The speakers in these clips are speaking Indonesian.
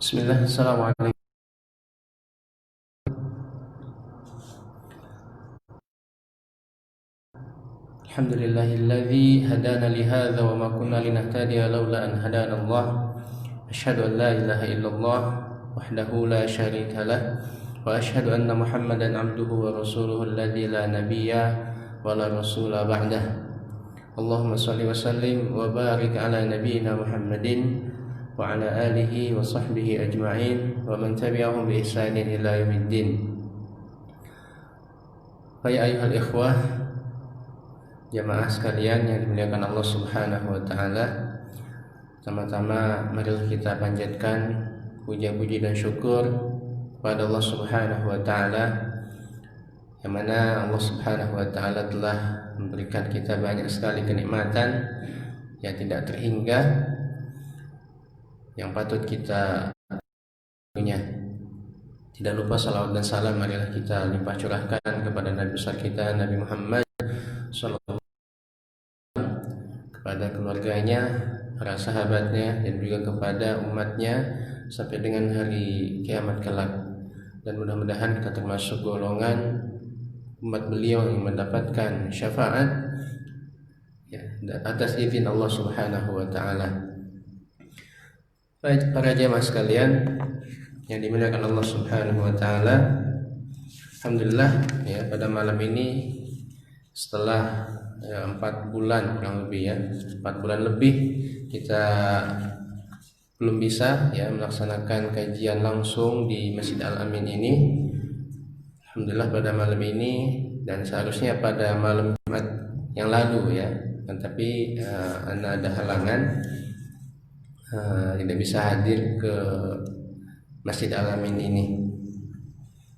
Bismillah, Assalamualaikum. Alhamdulillahilladzi hadana lihadza wa ma kunna linahtadiya laula an hadana Allah. Asyhadu an la ilaha illallah wahdahu la syarika lah wa asyhadu anna Muhammadan abduhu wa rasuluhu alladzi la nabiyya wa la rasula ba'dah. Allahumma shalli wa sallim wa barik ala nabiyyina Muhammadin wa ala alihi wa sahbihi ajma'in wa man tabi'ahum bi ihsanin ila yaumiddin. Fa ya ayyuhal ikhwah, jamaah sekalian yang dimuliakan Allah Subhanahu wa taala, pertama-tama mari kita panjatkan puja-puji dan syukur kepada Allah Subhanahu wa taala, yang mana Allah Subhanahu wa taala telah memberikan kita banyak sekali kenikmatan yang tidak terhingga, yang patut kita punya. Tidak lupa salawat dan salam marilah kita limpah curahkan kepada Nabi besar kita Nabi Muhammad sallallahu, kepada keluarganya, para sahabatnya, dan juga kepada umatnya sampai dengan hari kiamat kelak. Dan mudah-mudahan kita termasuk golongan umat beliau yang mendapatkan syafaat atas izin Allah Subhanahu wa taala. Baik para jamaah sekalian yang dimuliakan Allah Subhanahu wa taala, alhamdulillah ya, pada malam ini setelah 4 bulan kurang lebih 4 bulan lebih kita belum bisa melaksanakan kajian langsung di Masjid Al-Amin ini. Alhamdulillah pada malam ini, dan seharusnya pada malam Jumat yang lalu tapi ada halangan, tidak bisa hadir ke Masjid Al-Amin ini.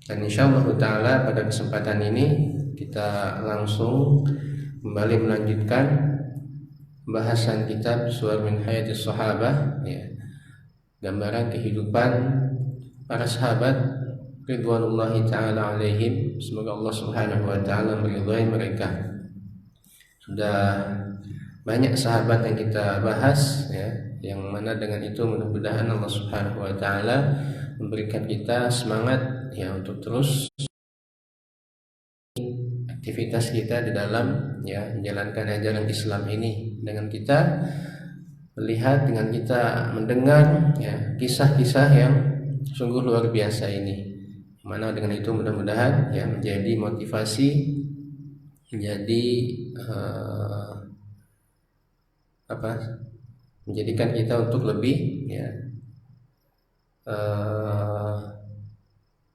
Dan insyaallah ta'ala pada kesempatan ini kita langsung kembali melanjutkan pembahasan kitab Suwar min Hayatis Sahabah, gambaran kehidupan para sahabat ridwanullahi ta'ala alaihim. Semoga Allah Subhanahu wa ta'ala meridhai mereka. Sudah banyak sahabat yang kita bahas yang mana dengan itu mudah-mudahan Allah Subhanahu wa ta'ala memberikan kita semangat untuk terus aktivitas kita di dalam menjalankan ajaran Islam ini, dengan kita melihat, dengan kita mendengar kisah-kisah yang sungguh luar biasa ini, mana dengan itu mudah-mudahan menjadi motivasi, menjadi menjadikan kita untuk lebih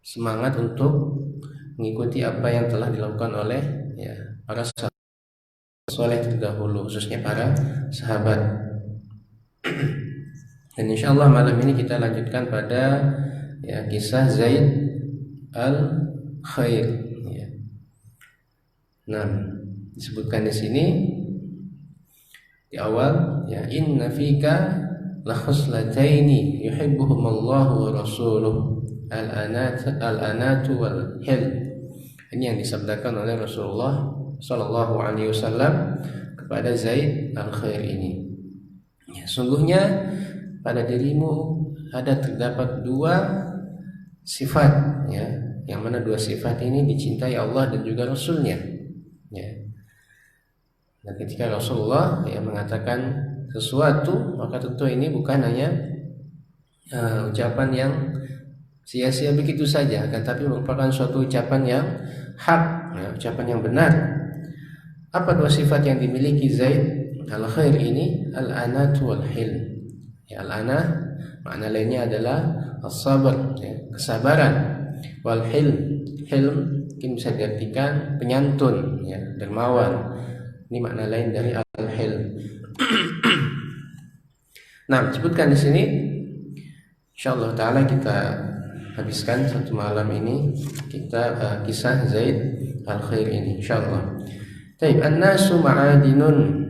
semangat untuk mengikuti apa yang telah dilakukan oleh para sahabat soleh terdahulu, khususnya para sahabat. Dan insyaallah malam ini kita lanjutkan pada kisah Zaid al-Khair. Nah, disebutkan di sini di awal inna fika la khuslataini yuhibbuhumallahu wa rasuluhu al-anatu wal hilm. Ini yang disabdakan oleh Rasulullah sallallahu alaihi wasallam kepada Zaid al-Khair ini. Sungguhnya pada dirimu terdapat 2 sifat yang mana 2 sifat ini dicintai Allah dan juga Rasulnya. Dan ketika Rasulullah mengatakan sesuatu, maka tentu ini bukan hanya ucapan yang sia-sia begitu saja, tapi merupakan suatu ucapan yang hak, ucapan yang benar. Apa 2 sifat yang dimiliki Zaid al-Khair ini? Al-anatu wal hilm. Al-anah makna lainnya adalah as-sabar, kesabaran. Wal hilm, hilm mungkin bisa diartikan penyantun, dermawan. Ini makna lain dari al-hilm. Nah, disebutkan di sini, insyaallah taala kita habiskan satu malam ini kita kisah Zaid al-Khair ini insyaallah. Taib, an-nasu ma'adinun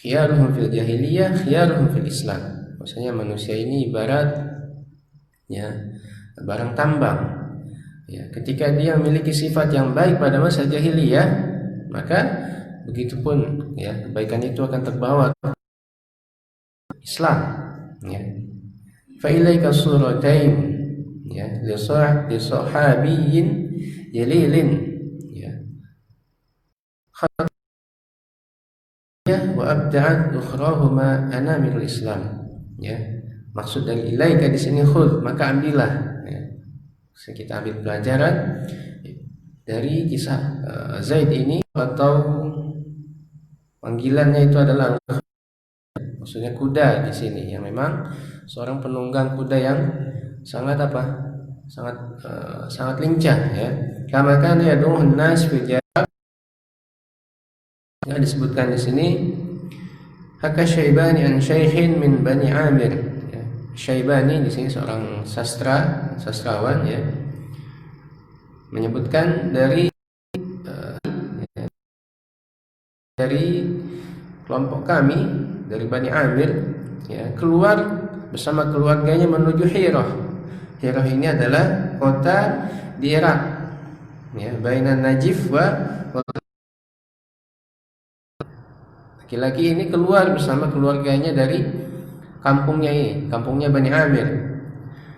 khiyaruhum fil jahiliyah khiyaruhum fil Islam. Maksudnya manusia ini ibarat barang tambang. Ketika dia memiliki sifat yang baik pada masa jahiliyah, maka begitupun kebaikan itu akan terbawa ke Islam. fa ilaika suratain ya li sahabiyyin jalilin ya wa abda'at ukhrahuma anamil Islam ya. Maksud dari ilaika di sini khudh, maka ambillah ya. Kita ambil pelajaran dari kisah Zaid ini, atau panggilannya itu adalah maksudnya kuda di sini yang memang seorang penunggang kuda yang sangat sangat lincah ya. Kama kana yad'uhun nas fil yang disebutkan di sini Haka Syaibani an syaikhin min Bani Amir ya. Syaibani di sini seorang sastrawan ya, menyebutkan dari kelompok kami dari Bani Amir ya, keluar bersama keluarganya menuju Hirah. Hirah ini adalah kota di Irak ya, bainan Najif wa laki-laki ini keluar bersama keluarganya dari kampungnya ini, kampungnya Bani Amir.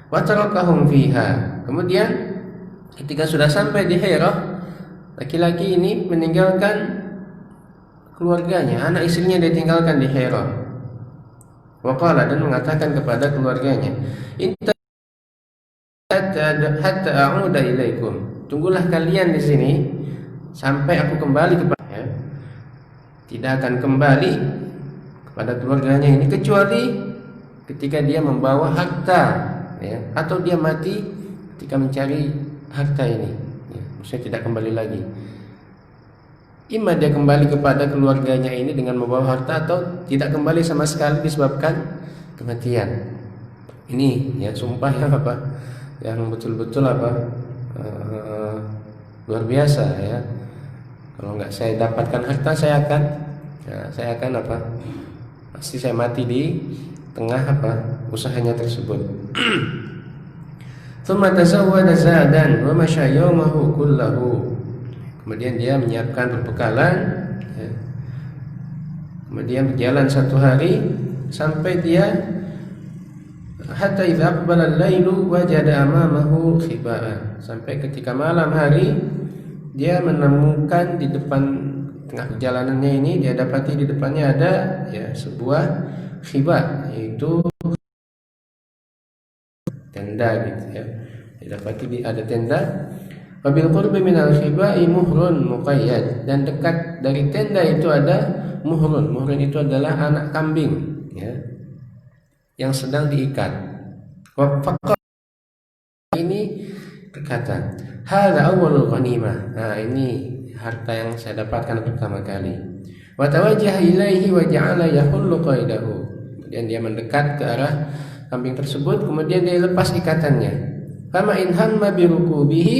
Wa tarakahum fiha. Kemudian ketika sudah sampai di Hirah, laki-laki ini meninggalkan keluarganya, anak istrinya ditinggalkan di Hirah. Wa qala, dan mengatakan kepada keluarganya, inta hatta a'uda ilaikum. Tunggulah kalian di sini sampai aku kembali kepada ya. Tidak akan kembali kepada keluarganya ini kecuali ketika dia membawa harta ya, atau dia mati ketika mencari harta ini ya, maksudnya tidak kembali lagi. Ima dia kembali kepada keluarganya ini dengan membawa harta, atau tidak kembali sama sekali disebabkan kematian. Ini ya sumpah yang yang betul-betul luar biasa ya. Kalau nggak saya dapatkan harta, saya akan pasti saya mati di tengah usahanya tersebut. Tsumma tazawwada zadan wa masya yawmahu kullahu. Kemudian dia menyiapkan perbekalan ya. Kemudian berjalan satu hari sampai dia hatta idza aqbala al-lailu wajada amamahu khiba'an. Sampai ketika malam hari dia menemukan di depan tengah perjalanannya ini, dia dapati di depannya ada ya sebuah khiba, yaitu tenda gitu ya. Dia dapati ada tenda. Wabil qurbi minal khiba'i muhrun muqayyad, dan dekat dari tenda itu ada muhrun. Muhrun itu adalah anak kambing ya, yang sedang diikat. Wa faqat ini berkata, hadza awwalul ghanimah. Nah, ini harta yang saya dapatkan pertama kali. Wa tawajjaha ilaihi wa ja'ala yahullu qaidahu. Kemudian dia mendekat ke arah kambing tersebut, kemudian dia lepas ikatannya. Kama in hamma bi rukubihi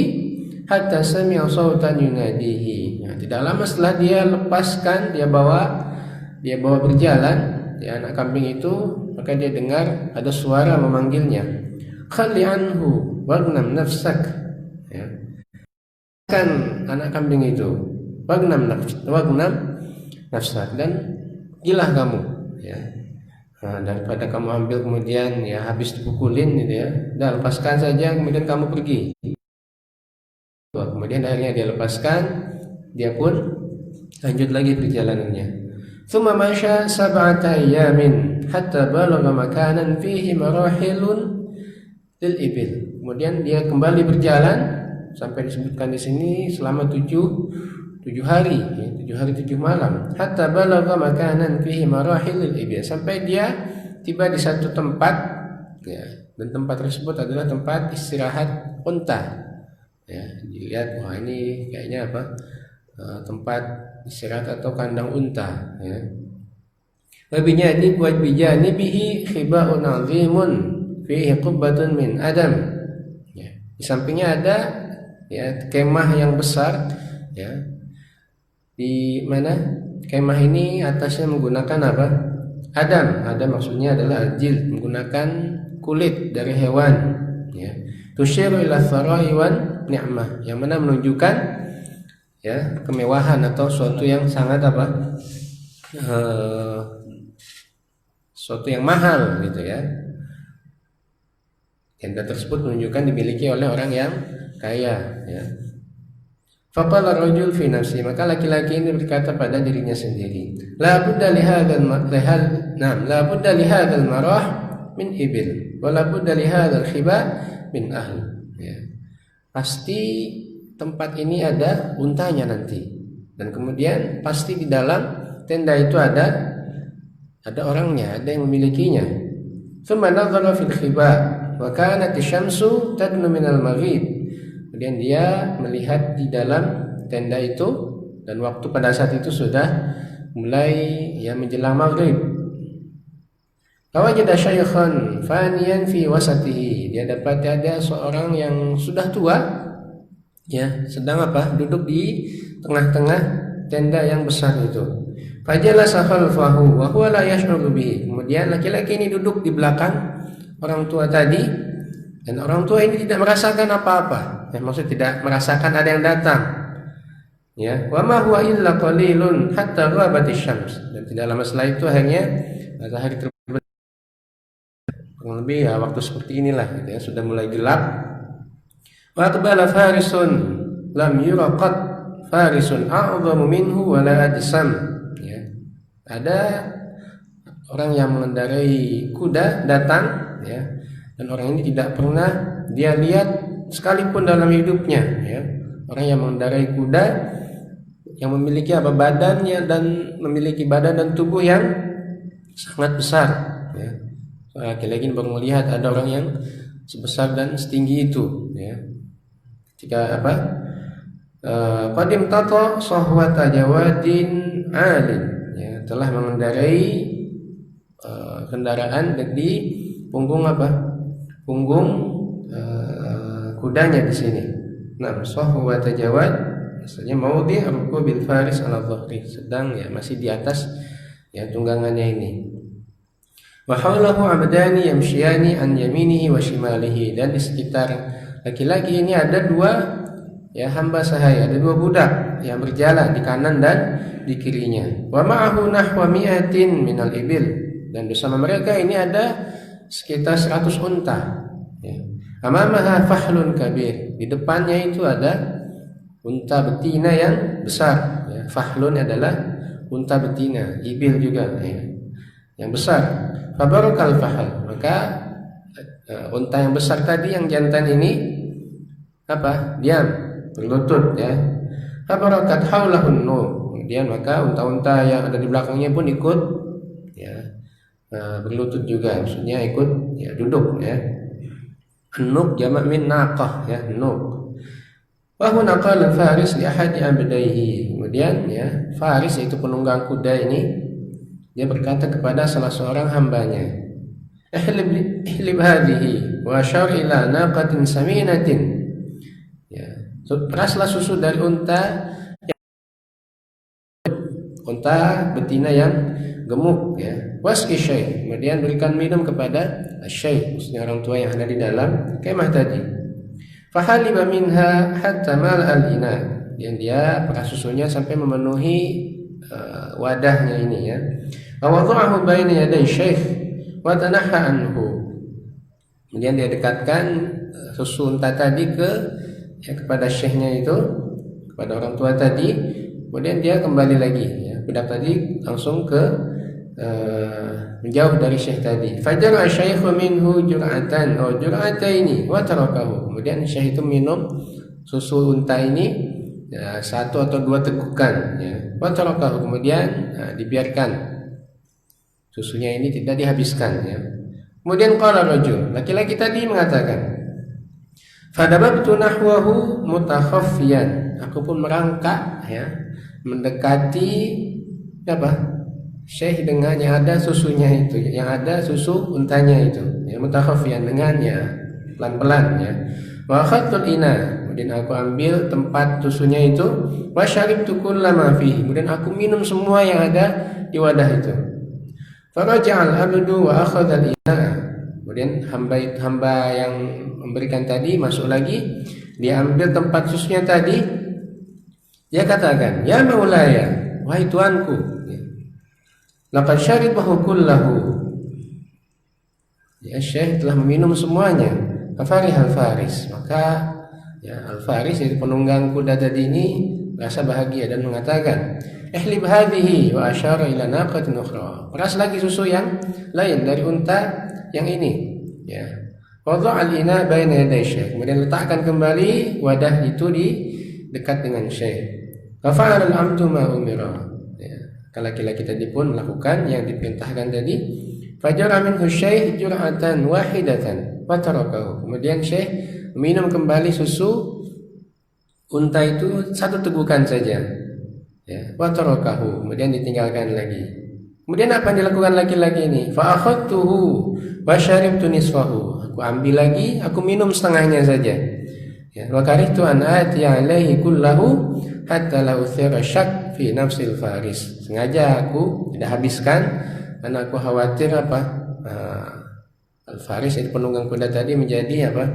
hatta sami'a sautan yunadihi. Nah, tidak lama setelah dia lepaskan, dia bawa berjalan ya anak kambing itu, maka dia dengar ada suara memanggilnya. Khalli anhu wagnam nafsak ya. Kan anak kambing itu wagnam nafsak, dan gilah kamu ya. Nah, daripada kamu ambil kemudian ya habis dipukulin gitu ya, dah lepaskan saja kemudian kamu pergi. Kemudian akhirnya dia lepaskan, dia pun lanjut lagi perjalanannya. Tsumma masya sab'ata ayyamin hatta balagha makanan fihi marahilun lil ibil. Kemudian dia kembali berjalan sampai disebutkan di sini selama 7 hari, ya, 7 hari 7 malam. Hatta balagha makanan fihi marahil lil ibil, sampai dia tiba di satu tempat ya, dan tempat tersebut adalah tempat istirahat unta. Ya, dilihat, wah ini kayaknya tempat istirahat atau kandang unta ya. Wabijani bihi khiba'un 'azimun fihi qubbatun min adam ya. Di sampingnya ada ya kemah yang besar ya. Di mana kemah ini atasnya menggunakan Adam maksudnya adalah jild, menggunakan kulit dari hewan ya. Tusyiru ila thara'i wan ni'mah, yang mana menunjukkan ya kemewahan atau suatu yang sangat suatu yang mahal gitu ya. Tenda tersebut menunjukkan dimiliki oleh orang yang kaya, ya. Faqala rajul fi nafsi, maka laki-laki ini berkata pada dirinya sendiri, la budda li hadzal la budda li hadzal marah min ibil wa la budda li hadzal khiba min ahli, ya. Pasti tempat ini ada untanya nanti, dan kemudian pasti di dalam tenda itu ada orangnya, ada yang memilikinya. Tsumma nadhara fil khiba wa kanat asy-syamsu tadnu minal maghrib. Kemudian dia melihat di dalam tenda itu, dan waktu pada saat itu sudah mulai ya menjelang maghrib. Fawajada syaikhan faniyan fi wasatihi. Dia dapat ada seorang yang sudah tua, ya, sedang duduk di tengah-tengah tenda yang besar itu. Fajalasa khalfahu wa huwa la yash'uru bihi. Kemudian laki-laki ini duduk di belakang orang tua tadi, dan orang tua ini tidak merasakan apa-apa. Maksud tidak merasakan ada yang datang. Ya, wa ma huwa illa qalilun hatta ghabat asy-syams. Dan tidak lama setelah itu akhirnya matahari terbit. Kurang lebih ya waktu seperti inilah, gitu ya, sudah mulai gelap. Wa aqbala farisun lam yuraqat farisun a'dhamu minhu wa la ajsam. Ada orang yang mengendarai kuda datang, ya, dan orang ini tidak pernah dia lihat sekalipun dalam hidupnya, ya. Orang yang mengendarai kuda yang memiliki badannya dan memiliki badan dan tubuh yang sangat besar, ya. Lagi-lagi baru melihat ada orang yang sebesar dan setinggi itu, ya. Jika qadim tata sahwata jawadin alin, telah mengendarai kendaraan di punggung punggung kudanya di sini. Nah, sahwa tajawad maksudnya maudhi' rukubil faris ala dhahri, sedang ya masih di atas ya tunggangannya ini. Wa haulahu abdani yamshiyani an yaminihi wa shimalihi, dan di sekitar laki-laki ini ada dua ya hamba sahaya, ada dua budak yang berjalan di kanan dan di kirinya. Wa ma'ahu nahwa mi'atin minal ibil, dan bersama mereka ini ada sekitar 100 unta, ya. Amamaha fahlun kabir, di depannya itu ada unta betina yang besar, ya. Fahlun adalah unta betina, ibil juga, ya, yang besar. Fabarakal fahl, maka unta yang besar tadi yang jantan ini diam, berlutut, ya. Fabarakat haulahun nur, kemudian maka unta-unta yang ada di belakangnya pun ikut, ya, berlutut juga, maksudnya ikut ya duduk, ya. An-nuq jamak min naqah, ya, nuq. Wa huna qala faris li ahadi abdaihi, kemudian ya faris yaitu penunggang kuda ini dia berkata kepada salah seorang hambanya, ihlib hadhihi wa ashar ila naqatin saminatin, ya, peraslah susu dari unta betina yang gemuk, ya. Wasqi syai, kemudian berikan minum kepada syai, maksudnya orang tua yang ada di dalam kemah tadi. Fahaliba minha hatta mal al-ina, dan dia peras susunya sampai memenuhi wadahnya ini, ya. Wa wada'ahu baina yaday syekh wa tanaha anhu, kemudian dia dekatkan susu unta tadi kepada syekhnya itu, kepada orang tua tadi, kemudian dia kembali lagi, ya. Budak tadi langsung menjauh dari syekh tadi. Fajara syaikhu minhu jur'atan atau jur'ataini wa tarakahu, kemudian syekh itu minum susu unta ini ya, 1 atau 2 tegukan, ya. Wa tarakahu, kemudian dibiarkan susunya ini tidak dihabiskan, ya. Kemudian qala rajul, laki-laki tadi mengatakan, fadababtu nahwahu mutakhaffiyan, aku pun merangkak, ya, mendekati syekh dengan yang ada susunya itu, yang ada susu untanya itu, ya, mutakhaffiyan, dengannya pelan-pelan, ya. Wa akhadtul ina, kemudian aku ambil tempat susunya itu, wa syaribtu kullama fihi, kemudian aku minum semua yang ada di wadah itu. Faraja'al abdu wa akhadhal ina, kemudian hamba yang memberikan tadi masuk lagi, dia ambil tempat susunya tadi, dia katakan, ya maulaya, wahai tuanku, laqad syaribahu kullahu, ya, syekh telah meminum semuanya. Afarihal faris, maka ya al-faris itu penunggang kuda tadi ini rasa bahagia dan mengatakan, ihlib hadhihi, wa asyara ila naqatin ukhra. Peras lagi susu yang lain dari unta yang ini, ya. Wadha' al-ina baina yaday syekh, kemudian letakkan kembali wadah itu di dekat dengan syekh. Fa fa'ala al-'abdu ma umira. Ya, laki-laki tadi pun melakukan yang diperintahkan tadi. Fajara minhu syekh jur'atan wahidatan wa tarakahu. Kemudian syekh minum kembali susu unta itu satu tegukan saja, ya. Wa tarakahu, kemudian ditinggalkan lagi. Kemudian apa yang dilakukan laki-laki ini? Fa akhadtuhu wa syaribtu nisfahu. Aku ambil lagi, aku minum setengahnya saja. Ya, wa karihtu an ati alaihi kullahu hatta la uthira syak fi nafsil faris. Sengaja aku tidak habiskan karena aku khawatir apa? Al-faris itu penunggang kuda tadi menjadi apa?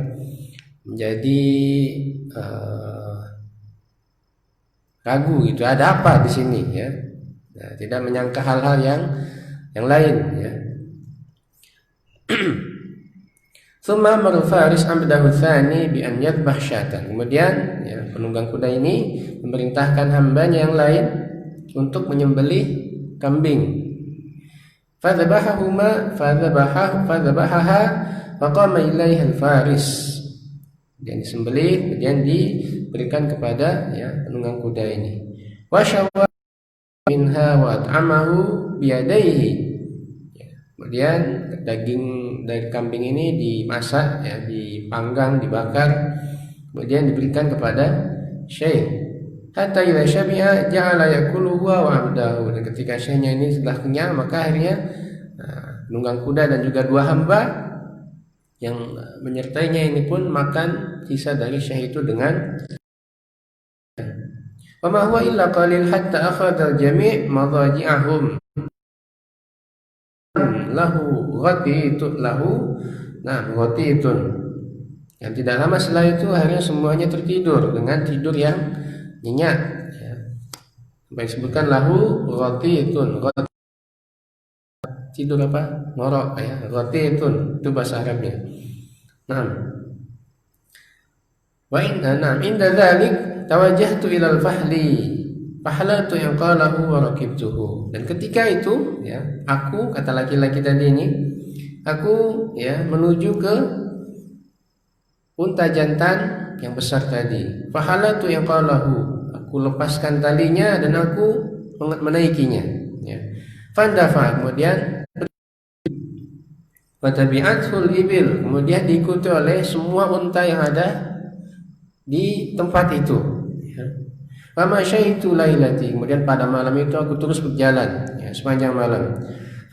Menjadi ragu gitu. Ada apa di sini, ya? Nah, tidak menyangka hal-hal yang lain, ya. Tsumma amara al-faris abdahu tsani bi an yadhbah syatan. Kemudian ya, penunggang kuda ini memerintahkan hambanya yang lain untuk menyembelih kambing. Fadhabahahuma fadhabahaha faqama ilaiha al-faris. Dan disembelih, kemudian diberikan kepada ya penunggang kuda ini. Wa syawwa minha wa at'amahu biyadaihi. Kemudian daging dari kambing ini dimasak, ya, dipanggang, dibakar, kemudian diberikan kepada syekh. Hatta idza syabi'a ja'ala yakuluhu wa 'abdahu. Dan ketika syekhnya ini sudah kenyang, maka akhirnya penunggang kuda dan juga dua hamba yang menyertainya ini pun makan sisa dari syekh itu dengan wa ma huwa illa qalil hatta akhadha al-jami' madaji'ahum lahu ghatitun lahu ghatitun. Yang tidak lama setelah itu akhirnya semuanya tertidur dengan tidur yang nyenyak, ya. Sampai disebutkan lahu ghatitun. Tidur apa? Ngorok, ya. Ghatitun itu bahasa Arabnya. Wa inda dzalik tawajjahtu ila al-fahli fahalatu yang qalahu wa rakibtuhu. Dan ketika itu, ya, aku, kata laki-laki tadi ini, aku ya menuju ke unta jantan yang besar tadi. Fahalatu yang qalahu, aku lepaskan talinya dan aku menaikinya, ya. Fandafa, kemudian watabi'atul ibil, kemudian diikuti oleh semua unta yang ada di tempat itu, ya. Fama syaitu lailati, kemudian pada malam itu aku terus berjalan, ya, sepanjang malam.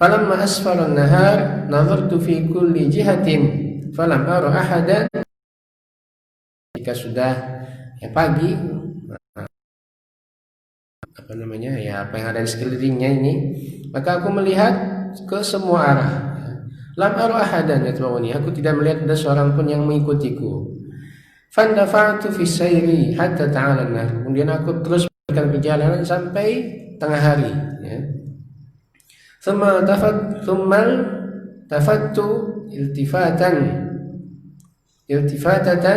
Falamma asfara an-nahar nazartu fi kulli jihatin falam ara ahadan. Jika sudah ya pagi, apa namanya, ya, apa yang ada di sekelilingnya ini, maka aku melihat ke semua arah. Lam ara ahadan yatba'uni, aku tidak melihat ada seorang pun yang mengikutiku. Fandafa'tu fi sayri hatta ta'ala an-nahar. Kemudian aku terus berjalan perjalanan sampai tengah hari, ya. Thumma tafattu iltifatatan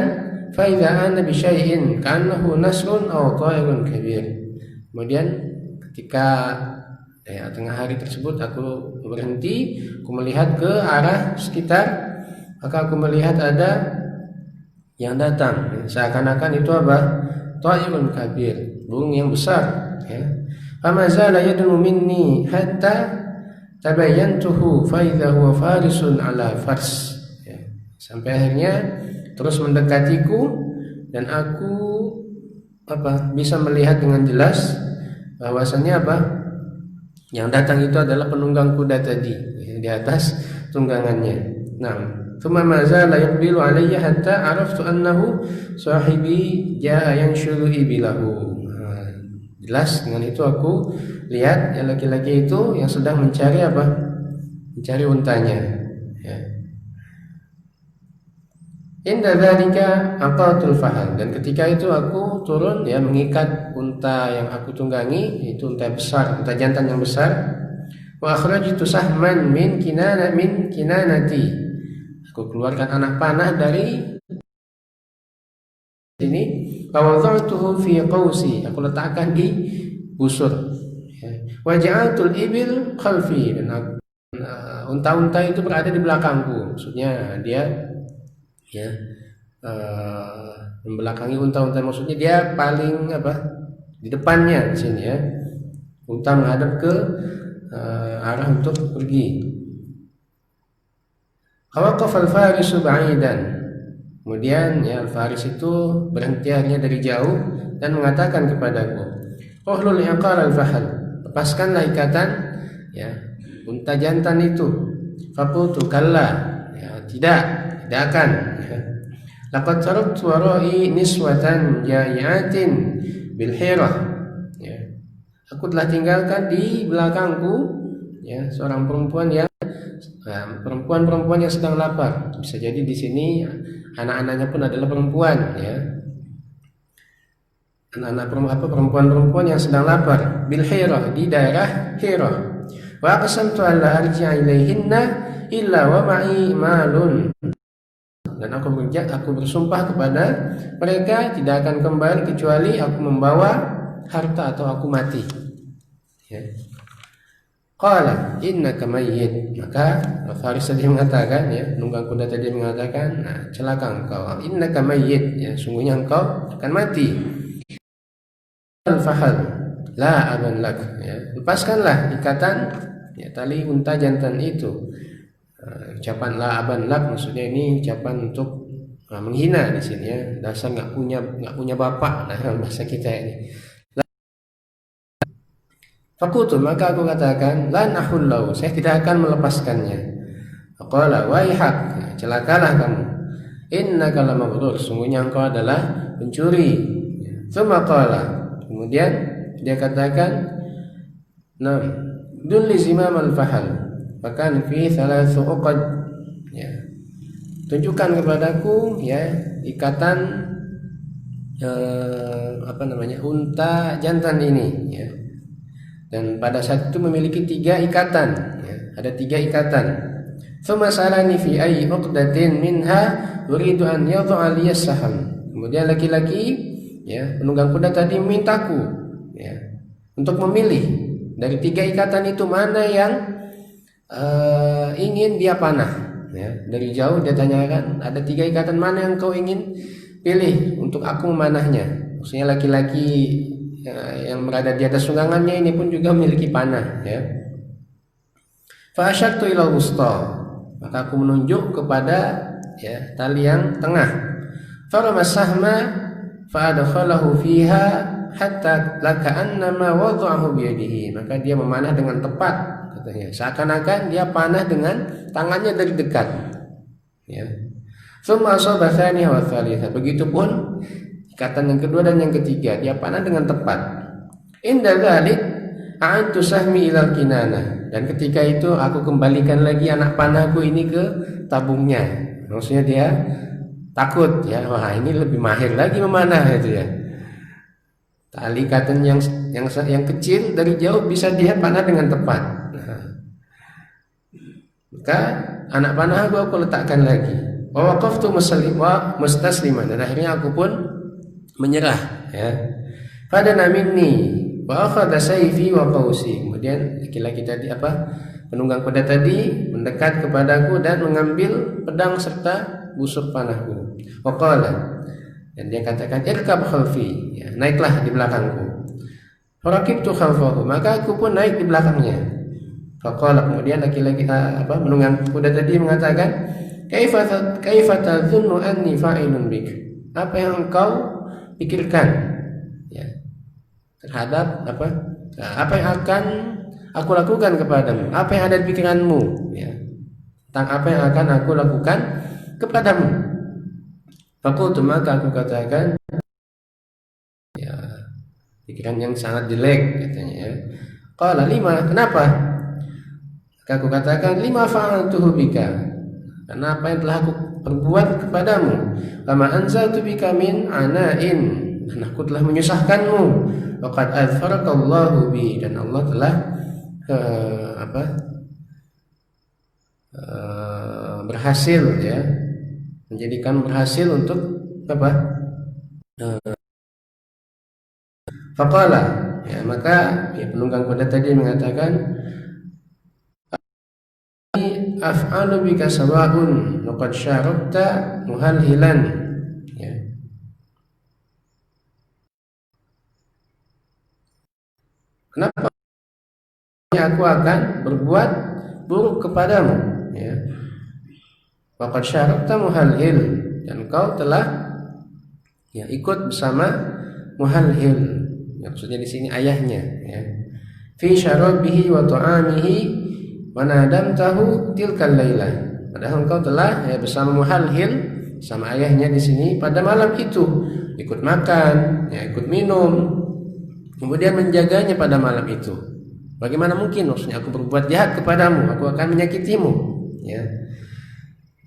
fa idza ana bi syai'in ka'annahu nasrun aw ta'irun kabir. Kemudian ketika ya, tengah hari tersebut aku berhenti, aku melihat ke arah sekitar, maka aku melihat ada yang datang, seakan-akan itu apa? Ta'irun kabir, burung yang besar, ya. Fama zala yadnu minni hatta tabayyantuhu fa idza huwa farisun ala fars, ya. Sampai akhirnya terus mendekatiku dan aku apa? Bisa melihat dengan jelas bahwasannya apa? Yang datang itu adalah penunggang kuda tadi, ya, di atas tunggangannya. Nah, thumma ma zala yaqbilu alayya hatta araftu annahu sahibi jaa yanshuru ibilahu. Jelas dengan itu aku lihat ya laki-laki itu yang sedang mencari apa? Mencari untanya, ya. Inda dzalika aqatul fahal, dan ketika itu aku turun, ya, mengikat unta yang aku tunggangi, itu unta besar, unta jantan yang besar. Wa akhrajtu sahman min kinanati, Aku keluarkan anak panah dari sini, fawadha'tuhu fi qausi, aku letakkan di busur. Wa ja'altul ibil khalfi, dan unta-unta itu berada di belakangku. Maksudnya dia ya membelakangi unta-unta, maksudnya dia paling di depannya di sini ya. Unta menghadap ke arah untuk pergi. Waqafa al-farisu ba'idan. Kemudian ya al-faris itu berhenti hanya dari jauh dan mengatakan kepadaku, "Uhlul iqal al-fahl." Lepaskanlah ikatan ya unta jantan itu. Faqultu kalla, ya tidak akan. Ya. Laqad taraktu wara'i niswatan ja'iatin bil hirah. Ya. Aku telah tinggalkan di belakangku ya seorang perempuan yang perempuan yang sedang lapar. Bisa jadi di sini anak-anaknya pun adalah perempuan ya. Anak-anak perempuan yang sedang lapar bil hirah, di daerah Hirah. Wa aqsamtu alla arji'a ilaihinna illa wa ma'i malun. Dan aku bersumpah kepada mereka tidak akan kembali kecuali aku membawa harta atau aku mati. Ya. Qala innaka mayyit. Maka Faris tadi mengatakan ya, penunggang kuda tadi mengatakan, nah, celaka engkau. Innaka mayyit, ya, sungguhnya engkau akan mati. Al-fahal la aban lak, ya. Lepaskanlah ikatan ya tali unta jantan itu. Ucapan la aban lak maksudnya ini ucapan untuk menghina di sini ya. Dasar enggak punya bapak, nah bahasa kita ini. Fakutu, maka aku katakan la nahullahu, saya tidak akan melepaskannya. Faqala waihak, celakalah kamu. Innaka lamaghrur, sungguhnya engkau adalah pencuri. Tsumma qala, kemudian dia katakan, "Nam, dulli zimam al-fahl, fakan fi thalathu uqad." Ya. Tunjukkan kepadaku ya ikatan unta jantan ini ya. Dan pada saat itu memiliki 3 ikatan ya. Ada 3 ikatan. Tsumma salani fi ayyi uqdatin minha uridu an yad'a li as-saham. Kemudian laki-laki ya penunggang kuda tadi memintaku ya untuk memilih dari 3 ikatan itu mana yang ingin dia panah ya. Dari jauh dia tanyakan, ada 3 ikatan mana yang kau ingin pilih untuk aku memanahnya. Maksudnya laki-laki yang berada di atas tunggangannya ini pun juga memiliki panah ya. Fa asyartu ila wusta, maka aku menunjuk kepada ya tali yang tengah. Farama sahma fa adkhalahu fiha hatta laka'annama wada'ahu bi yadihi, maka dia memanah dengan tepat katanya, seakan-akan dia panah dengan tangannya dari dekat ya. Tsumma asaba tsaniya wa tsalitsah, begitupun ikatan yang kedua dan yang ketiga dia panah dengan tepat. Inda dzalik a'antu sahmi ilal kinana, dan ketika itu aku kembalikan lagi anak panahku ini ke tabungnya. Maksudnya dia takut ya, wah ini lebih mahir lagi memanah itu ya. Tali ikatan yang kecil dari jauh bisa dia panah dengan tepat. Nah, maka anak panah aku letakkan lagi. Wa waqaftu mustasliman, dan akhirnya aku pun menyerah ya. Fadana minni wa akhadha sayfi wa qausi. Kemudian laki-laki tadi penunggang kuda tadi mendekat kepadaku dan mengambil pedang serta busur panahku. Wa qala, dan dia katakan irkab khalfi, ya, naiklah di belakangku. Faraqibtu khalfahu, maka aku pun naik di belakangnya. Faqala, kemudian laki-laki penunggang kuda tadi mengatakan, kaifa tadhunnu anni fa'ilun bik? Apa yang engkau pikirkan ya terhadap apa yang akan aku lakukan kepadamu, apa yang ada di pikiranmu ya tentang apa yang akan aku lakukan kepadamu. Fakultu, maka aku katakan ya pikiran yang sangat jelek katanya ya. Qala lima, kenapa? Maka aku katakan lima fa'altuhu bika, karena apa yang telah aku perbuat kepadamu. Kama anzaltu bika min ana'in, dan aku telah menyusahkanmu. Waqad azfarakallahu bi, dan Allah telah berhasil ya, menjadikan berhasil untuk apa? Faqala, ya, maka ya, penunggang kuda tadi mengatakan, af'alu bika sawa'un laqad syarabta muhalhilan, ya. Kenapa aku akan berbuat buruk kepadamu, ya. Laqad syarabta muhalhil, dan kau telah ya ikut bersama muhalhil, maksudnya di sini ayahnya, ya. Fi syarabihi wa ta'amihi wa nadamtahu tilkal lailah, padahal engkau telah ya bersama muhalhil sama ayahnya di sini pada malam itu, ikut makan, ya, ikut minum, kemudian menjaganya pada malam itu. Bagaimana mungkin maksudnya aku berbuat jahat kepadamu, aku akan menyakitimu, ya.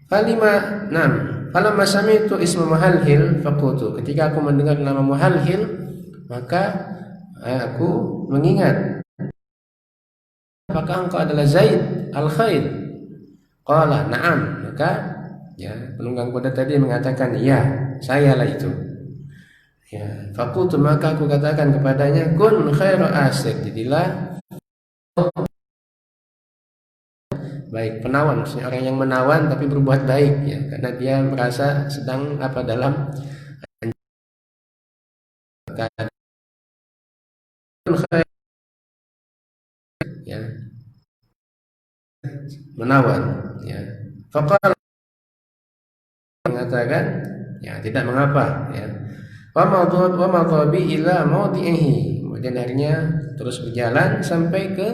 Falamma sami'tu isma muhalhil faqultu, ketika aku mendengar nama muhalhil maka aku mengingat, apakah engkau adalah Zaid al-Khail? Qala na'am, maka ya penunggang kuda tadi mengatakan, iya, sayalah itu. Ya, faqultu, maka aku katakan kepadanya, kun khairu asik, jadilah baik penawan, maksudnya orang yang menawan tapi berbuat baik, ya, karena dia merasa sedang dalam keadaan, ya, menawan, ya. Faqala, mengatakan, ya, tidak mengapa, ya. Wa madhabi ila mawdi'ihi, kemudian akhirnya terus berjalan sampai ke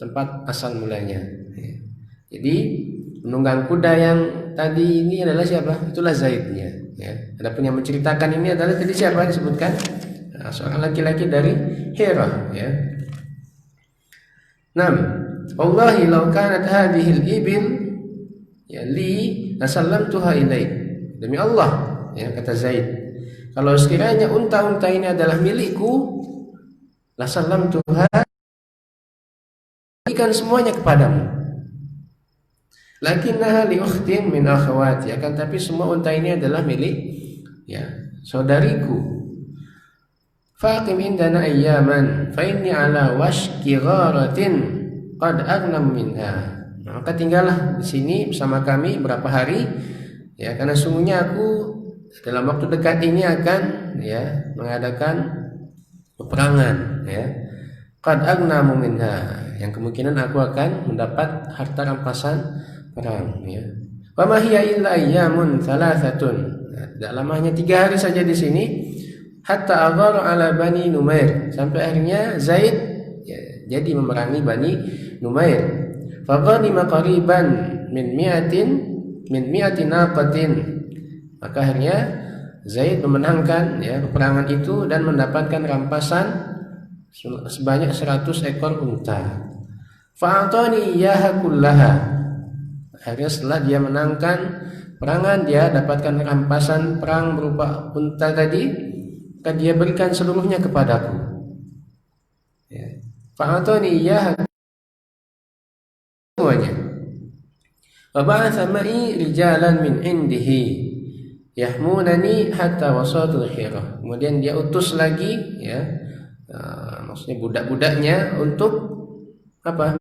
tempat asal mulanya, ya. Jadi penunggang kuda yang tadi ini adalah siapa? Itulah Zaidnya, ya. Adapun yang menceritakan ini adalah tadi siapa disebutkan? Nah, seorang laki-laki dari Hira, ya. Wallahi law kanat hadhihi al-ibil ya li lasallamtuha ilaik. Demi Allah, ya, kata Zaid, kalau sekiranya unta-unta ini adalah milikku, lasallamtuha, berikan semuanya kepadamu. Lakinnaha li ukhtin min akhawati, akan tapi semua unta ini adalah milik ya saudariku. Faqim indana ayyaman fa inni ala washki gharatin qad aghnam minha. Maka tinggallah di sini bersama kami berapa hari, ya, karena sungguhnya aku dalam waktu dekat ini akan ya mengadakan peperangan, ya. Qad agnamu minha, yang kemungkinan aku akan mendapat harta rampasan perang, ya. Wa ma hiya illa ayyamun thalathatun, tidak lama, hanya 3 hari saja di sini. Hatta aghara ala Bani Numair, sampai akhirnya Zaid ya, jadi memerangi Bani Numair. Fa ghanima qariban min mi'ati naqatin, maka akhirnya Zaid memenangkan ya peperangan itu dan mendapatkan rampasan sebanyak 100 ekor unta. Fa'atani iyaha kullaha, akhirnya setelah dia menangkan perangan, dia dapatkan rampasan perang berupa unta tadi, maka dia berikan seluruhnya kepadaku, ya. Fa'atani iyaha semuanya. Wa ba'atha ma'i rijalan min indihi yahmunani hatta wasatul Hira, kemudian dia utus lagi, ya, maksudnya budak-budaknya untuk apa?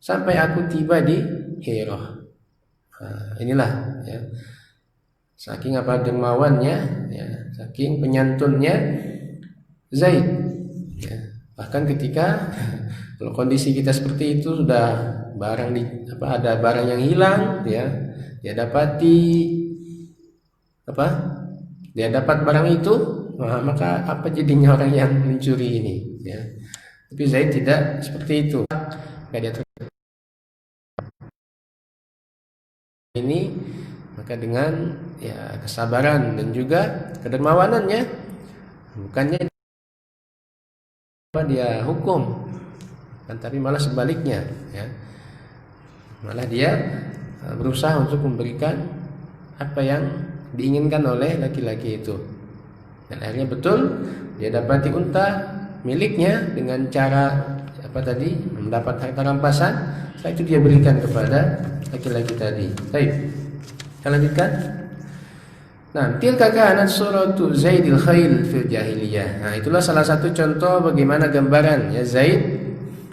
Sampai aku tiba di Hira. Inilah, ya, saking dermawannya, ya, saking penyantunnya Zaid, ya. Bahkan ketika kalau kondisi kita seperti itu, sudah ada barang yang hilang, ya, dia dapat barang itu, maka apa jadinya orang yang mencuri ini, ya. Tapi Zaid tidak seperti itu. Dia ini, maka dengan ya kesabaran dan juga kedermawanannya, bukannya dia hukum, kan, tapi malah sebaliknya, ya, malah dia berusaha untuk memberikan apa yang diinginkan oleh laki-laki itu. Dan akhirnya betul dia dapati unta miliknya dengan cara mendapat harta rampasan, setelah itu dia berikan kepada laki-laki tadi. Baik, kita lanjutkan. Nah, tilka kanat suratu Zaidil Khail fil jahiliyah. Nah, itulah salah satu contoh bagaimana gambaran ya Zaid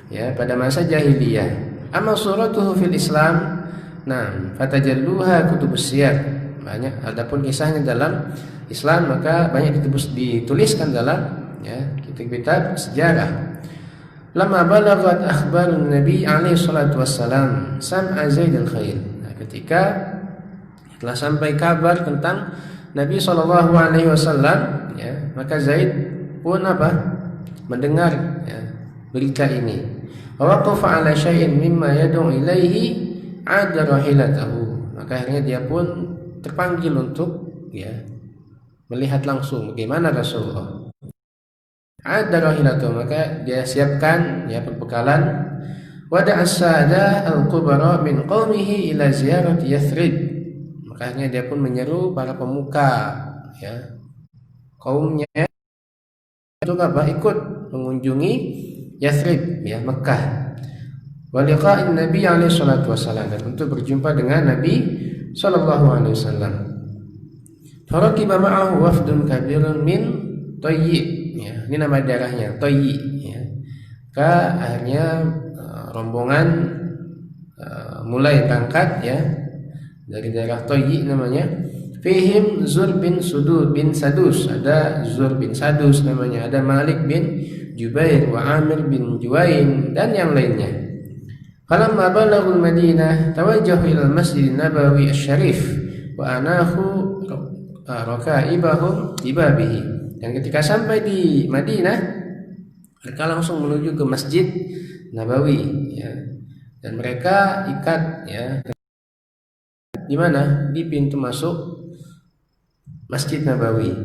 ya pada masa jahiliyah. Amma suratuhu fil Islam, nah, fatajalluha kutubus siyar. Banyak adapun kisahnya dalam Islam maka banyak dituliskan dalam ya kitab-kitab sejarah. Lama balagat akhbarun Nabi alaihi salatu wassalam sam'a Zaidil Khail. Nah, ketika telah sampai kabar tentang Nabi sallallahu alaihi wasallam ya, maka Zaid pun mendengar ya, berita ini. Wa waqafa ala syai'in mimma yad'u ilaihi 'ada rahilatahu. Maka akhirnya dia pun terpanggil untuk ya melihat langsung bagaimana Rasulullah. 'Ada rahilatahu, maka dia siapkan ya perbekalan. Wada'a as-sada al-kubara min qaumihi ila ziyarati Yathrib. Akhirnya dia pun menyeru para pemuka ya kaumnya untuk ikut mengunjungi Yathrib ya Mekah. Wa liqa'in Nabi alaihi salatu wasallam, dan untuk berjumpa dengan Nabi sallallahu alaihi wasallam. Farakiba ma'ahu wafdun kabirun min Tayyi ya, ini nama daerahnya Tayyi ya. Maka akhirnya rombongan mulai berangkat ya dari daerah Tayyi namanya. Fihim Zur bin Sadus, ada Zur bin Sadus namanya, ada Malik bin Jubair wa Amir bin Juwaim dan yang lainnya. Falamma balaghul Madinah tawajjahu ila Masjid Nabawi Asy-Syarif wa anahu rakaibahum bibabihi. Dan ketika sampai di Madinah mereka langsung menuju ke Masjid Nabawi ya. Dan mereka ikat ya di mana? Di pintu masuk Masjid Nabawi.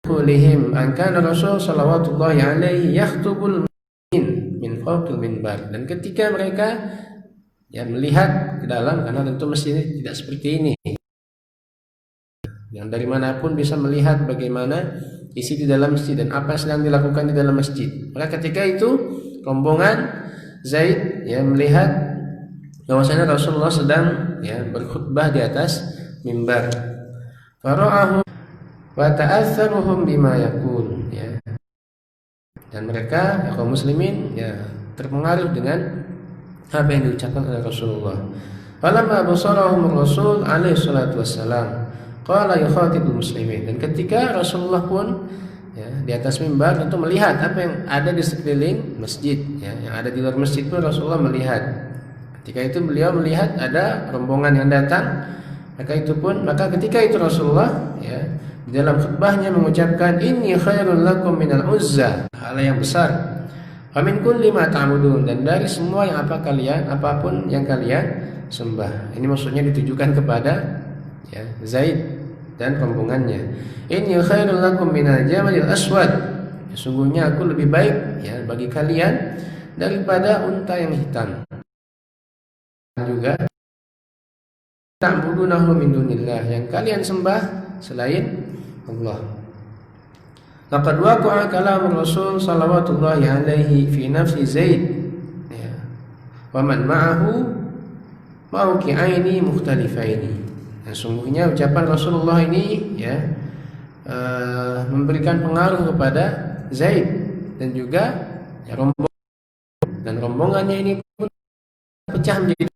Qulihim an kana Rasul sallallahu alaihi yakhtubul min fawqil minbar. Dan ketika mereka ya melihat ke dalam, karena tentu masjid ini tidak seperti ini. Yang dari manapun bisa melihat bagaimana isi di dalam masjid dan apa yang sedang dilakukan di dalam masjid. Maka ketika itu rombongan Zaid ya melihat bahwasanya Rasulullah sedang ya berkhutbah di atas mimbar. Fara'ahu wa ta'atsaruhum bima yaqul ya. Dan mereka kaum muslimin ya terpengaruh dengan apa yang diucapkan oleh Rasulullah. Falamma basarahum Rasul alaihi salatu wassalam qala yukhatibul muslimin. Dan ketika Rasulullah pun ya di atas mimbar tentu melihat apa yang ada di sekeliling masjid ya, yang ada di luar masjid pun Rasulullah melihat. Ketika itu beliau melihat ada rombongan yang datang, maka ketika itu Rasulullah ya di dalam khutbahnya mengucapkan inni khairul lakum minal uzza, hal yang besar. Wa min kulli ma ta'budun, dan dari semua yang apapun yang kalian sembah. Ini maksudnya ditujukan kepada ya Zaid dan rombongannya. Inni khairul lakum minal jamalil aswad, sesungguhnya aku lebih baik ya bagi kalian daripada unta yang hitam. Juga ta'budunahu min dunillah, yang kalian sembah selain Allah. Laqad waqa'a kalamur Rasul sallallahu alaihi fi nafsi Zaid ya. Wa man ma'ahu mauqi'aini mukhtalifaini. Nah, sungguhnya ucapan Rasulullah ini ya memberikan pengaruh kepada Zaid dan juga ya, rombongannya ini pun pecah menjadi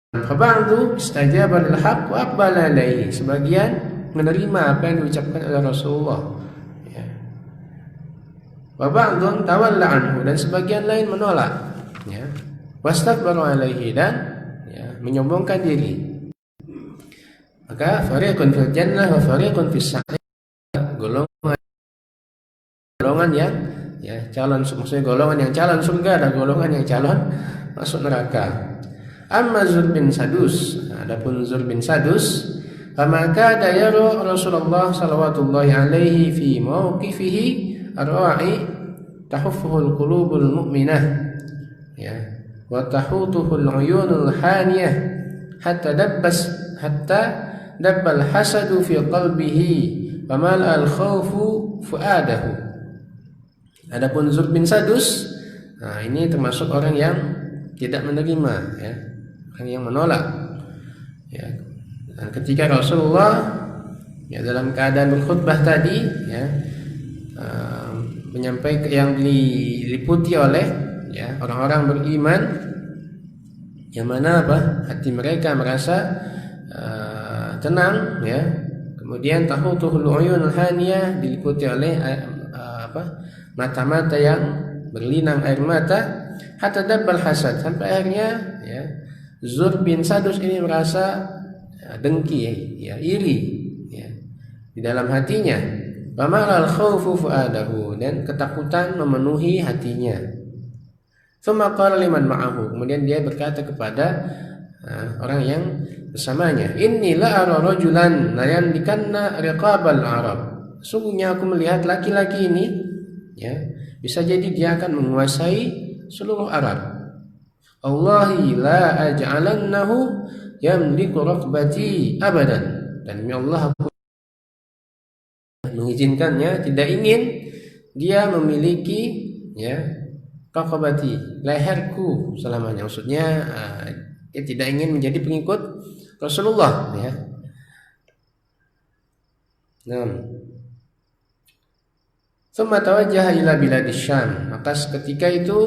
Faba'du istajaba lil haqq wa aqbala alaihi. Sebagian menerima apa yang diucapkan oleh Rasulullah ya. Wa ba'dun tawalla anhu, dan sebagian lain menolak ya. Wastakbaru alaihi, dan ya menyombongkan diri. Maka fariqun fil jannah wa fariqun fis sa'ir, golongan yang ya calon, maksudnya golongan yang calon surga dan golongan yang calon masuk neraka. Amma Zur bin Sadus, adapun Zur bin Sadus, maka dayaro Rasulullah sallallahu alaihi fi mauqifihi ar-ra'i tahuffuhul qulubul mu'minah ya wa tahutuhul uyunul haniyah hatta dabbal hasadu fi qalbihi wa mal al khawfu fuadahu. Adapun Zur bin Sadus, nah ini termasuk orang yang tidak menerima, ya, orang yang menolak, ya. Dan ketika Rasulullah, ya, dalam keadaan berkhutbah tadi, ya, menyampaikan yang diliputi oleh, ya, orang-orang beriman, yang mana hati mereka merasa tenang, ya. Kemudian tahutuhul uyunul haniyah, diliputi oleh mata-mata yang berlinang air mata, hatta dabbal hasad, sampai akhirnya, ya, Zur bin Sadus ini merasa dengki, ya, iri, ya, di dalam hatinya. Famalal khawfu fuadahu, dan ketakutan memenuhi hatinya. Tsumma qala liman ma'ahu, kemudian dia berkata kepada orang yang bersamanya, inni la ara rajulan la yandikanna riqabal arab. Sungguhnya aku melihat laki-laki ini, ya, bisa jadi dia akan menguasai seluruh Arab. Allahi la aj'alannahu yamliku raqbati abadan. Dan demi Allah, aku mengizinkannya, tidak ingin dia memiliki, ya, raqabati, leherku selamanya. Maksudnya dia tidak ingin menjadi pengikut Rasulullah, ya. Tsumma tawajjaha ila biladis Syam. Maka ketika itu,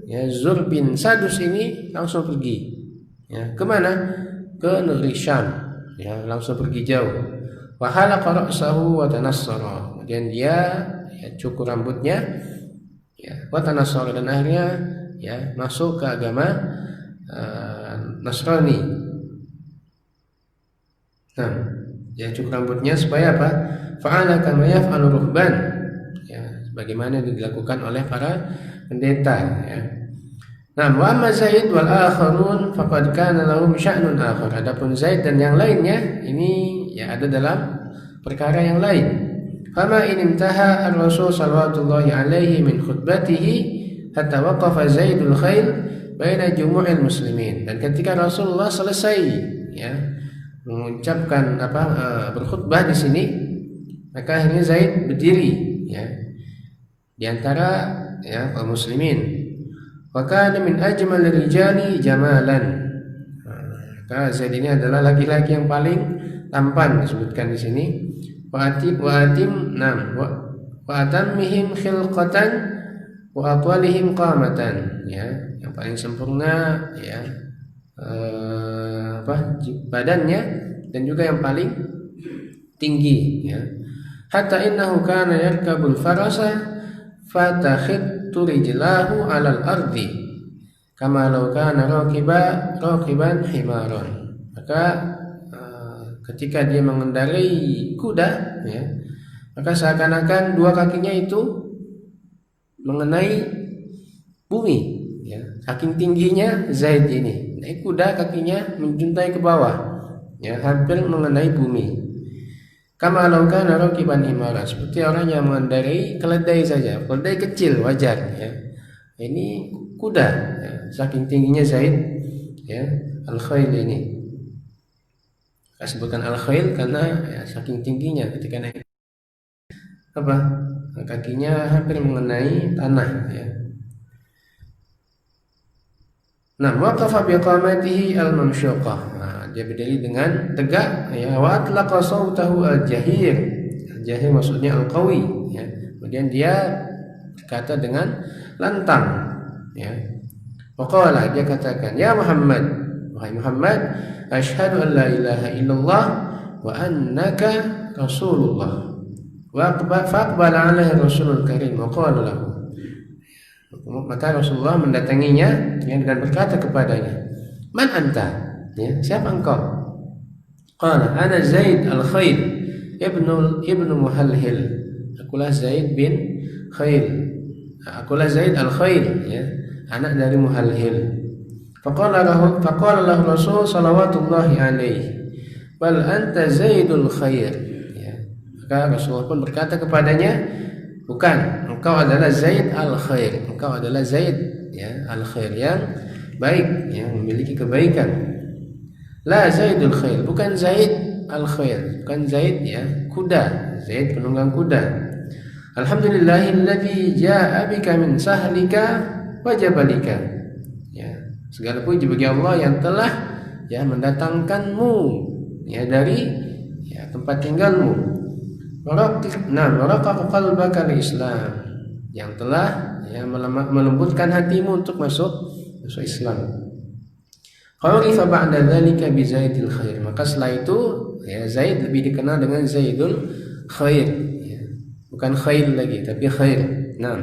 ya, Zur bin Sadus ini langsung pergi, ya, kemana? Ke negeri Syam, ya, langsung pergi jauh. Wa halaqa ra'sahu wa tanassara. Kemudian dia, ya, cukur rambutnya, ya, wa tanassara, dan akhirnya, ya, masuk ke agama Nasrani. Nah, dia cukur rambutnya supaya apa? Fa'ala kama yaf'alu ruhban, ya, bagaimana dilakukan oleh para pendeta, ya. Nah, wa amma Zaid wal akharun faqad kana lahum sya'nun akhar. Adapun Zaid dan yang lainnya ini, ya, ada dalam perkara yang lain. Fama in intaha ar-rasul sallallahu alaihi min khutbatihi hatta waqafa Zaidul khail baina jumu'il muslimin. Dan ketika Rasulullah selesai, ya, mengucapkan berkhutbah di sini, maka akhirnya Zaid berdiri, ya, di antara, ya, kaum muslimin. Wa kana min ajmal rijali jamalan. Maka Zaid ini adalah laki-laki yang paling tampan, disebutkan di sini. Wa atammihim khilqatan wa atwalihim qamatan, ya, yang paling sempurna, ya, badannya, dan juga yang paling tinggi, ya. Hatta innahu kana yarkabul farasa fatakhittu rijlahu 'alal ardi kama law kana raqiban himaran. Maka ketika dia mengendarai kuda, ya, maka seakan-akan dua kakinya itu mengenai bumi, ya, saking tingginya Zaid ini. Naik kuda, kakinya menjuntai ke bawah, ya, hampir mengenai bumi. Kama law kana raqiban himara, seperti orang yang mengendarai keledai saja, keledai kecil wajar, ya. Ini kuda, ya, saking tingginya Zaid, ya, al-khail ini. Saya sebutkan al-khail karena, ya, saking tingginya ketika naik kakinya hampir mengenai tanah, ya. Nah, waqafa biqamatihi al-mamsyuqah. Nah, dia berdiri dengan tegak, ya, wa atlaqa sautahu al-jahir. Al-jahir maksudnya al-qawi, ya. Kemudian dia berkata dengan lantang, ya. Waqala, dia katakan, ya Muhammad, wahai Muhammad, asyhadu an la ilaha illallah wa annaka rasulullah. Wa faqbala alaihi rasulul karim wa qala lahu. Maka Rasulullah mendatanginya, ya, dan berkata kepadanya, man anta, ya, siapa engkau? Qala ana Zaid al-Khail ibnu Muhalhil. Akulah Zaid bin Khail. Akulah Zaid al-Khail, ya, anak dari Muhalhil. Faqala lahu Rasul salawatullahi alaihi, bal anta Zaidul Khair, ya. Maka Rasulullah pun berkata kepadanya, bukan, engkau adalah Zaid al-Khair. Engkau adalah Zaid, ya, al-Khair, yang baik, yang memiliki kebaikan. La Zaidul Khair, bukan Zaid al-Khair, bukan Zaid, ya, kuda, Zaid penunggang kuda. Alhamdulillahilladzi jaa'a bika min sahlika wa jabalika. Ya, segala puji bagi Allah yang telah ya mendatangkanmu ya dari ya tempat tinggalmu. Waraqqa qalbaka Islam, yang telah ya melembutkan hatimu untuk masuk Islam. Qawli fa ba'da dzalika bi Zaidil Khair. Maka setelah itu ya Zaid lebih dikenal dengan Zaidul Khair ya. Bukan khair lagi tapi khair. Nah,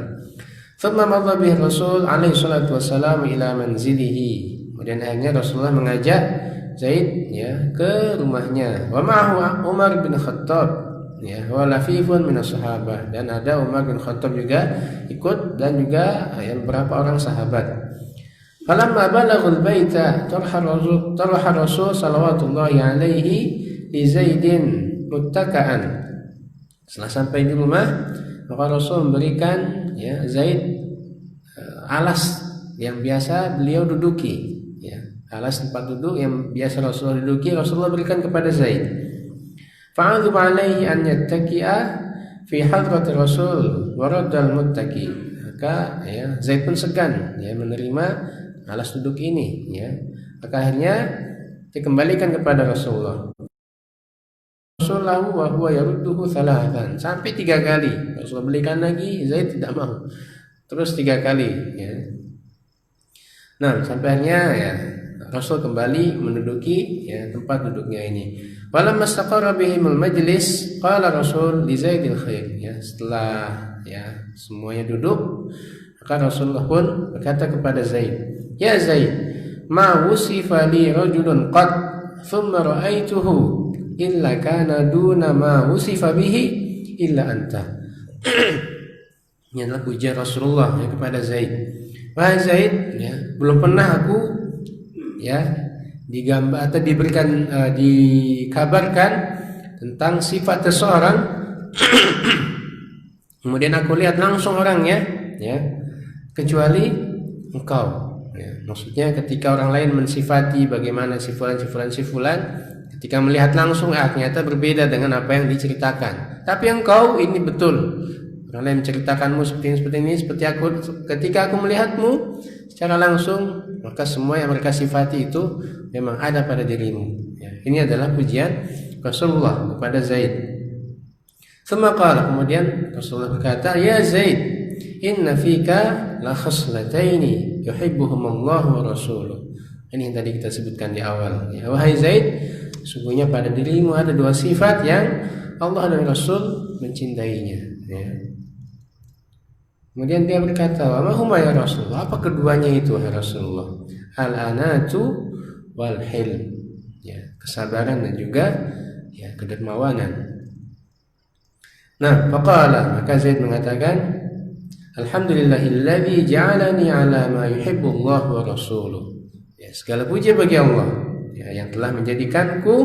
thumma madha bihi Rasul alaihi salatu wassalam ila manzilihi. Kemudian akhirnya Rasulullah mengajak Zaid ya ke rumahnya. Wa ma'ahu Umar bin Khattab ya, wa lafifun minas sahabah, dan ada Umar bin Khattab juga ikut dan juga ya, beberapa orang sahabat. Falamma balaghul baita tarha Rasul sallallahu alaihi li Zaidin muttaka'an. Setelah sampai di rumah, maka Rasul memberikan ya Zaid alas yang biasa beliau duduki ya, alas tempat duduk yang biasa Rasulullah duduki, Rasulullah berikan kepada Zaid. Fa'adhub alaihi an yattaki'a fi hadrati Rasul wa raddal muttaki. Maka ya Zaid pun segan ya menerima alas duduk ini ya. Maka akhirnya dikembalikan kepada Rasulullah. Rasulullah wa huwa yarudduhu thalathan, sampai 3 kali. Rasulullah belikan lagi, Zaid tidak mau. Terus 3 kali ya. Nah, sampai akhirnya ya Rasul kembali menduduki ya tempat duduknya ini. Walamma istaqarra bihimul majlis qala Rasul li Zaidil Khair. Ya, setelah ya semuanya duduk, maka Rasulullah pun berkata kepada Zaid, "Ya Zaid, ma wusifa li rajulun qad thumma ra'aituhu illa kana duna ma wusifa bihi illa anta." Ini adalah pujian Rasulullah ya, kepada Zaid. Wahai Zaid, ya, belum pernah aku ya digambar atau diberikan dikabarkan tentang sifat seseorang kemudian aku lihat langsung orangnya ya, kecuali engkau ya. Maksudnya ketika orang lain mensifati bagaimana si fulan, ketika melihat langsung ternyata berbeda dengan apa yang diceritakan. Tapi engkau ini betul, orang lain menceritakanmu seperti ini, seperti aku, ketika aku melihatmu secara langsung, maka semua yang mereka sifati itu memang ada pada dirimu ya. Ini adalah pujian Rasulullah kepada Zaid. Kemudian Rasulullah berkata, "Ya Zaid, inna fika la khaslataini yuhibbuhumullahu wa rasuluh." Ini yang tadi kita sebutkan di awal ya. Wahai Zaid, sungguhnya pada dirimu ada 2 sifat yang Allah dan Rasul mencintainya ya. Kemudian dia berkata, "Wa ma huma ya Rasulullah?" Apa keduanya itu ya Rasulullah? Al-anatu wal hilm ya, kesabaran dan juga ya kedermawanan. Nah, faqala, maka Zaid mengatakan, "Alhamdulillahilladzi ja'alani 'ala ma yuhibbu Allah wa rasuluh." Ya, segala puji bagi Allah ya, yang telah menjadikanku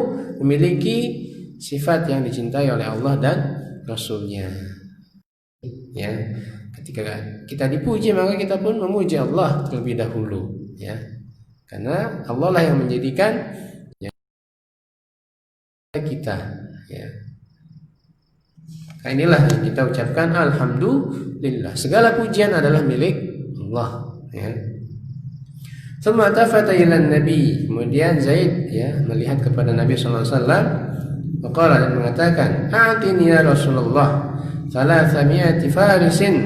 memiliki sifat yang dicintai oleh Allah dan Rasulnya. Ya, ketika kita dipuji maka kita pun memuji Allah terlebih dahulu ya. Karena Allah lah yang menjadikan ya, kita ya. Nah, inilah yang kita ucapkan alhamdulillah. Segala pujian adalah milik Allah ya. Tsumma tafata ila Nabi. Kemudian Zaid ya melihat kepada Nabi sallallahu alaihi wasallam, maqala dan mengatakan, "A'tini ya Rasulullah 300 farisin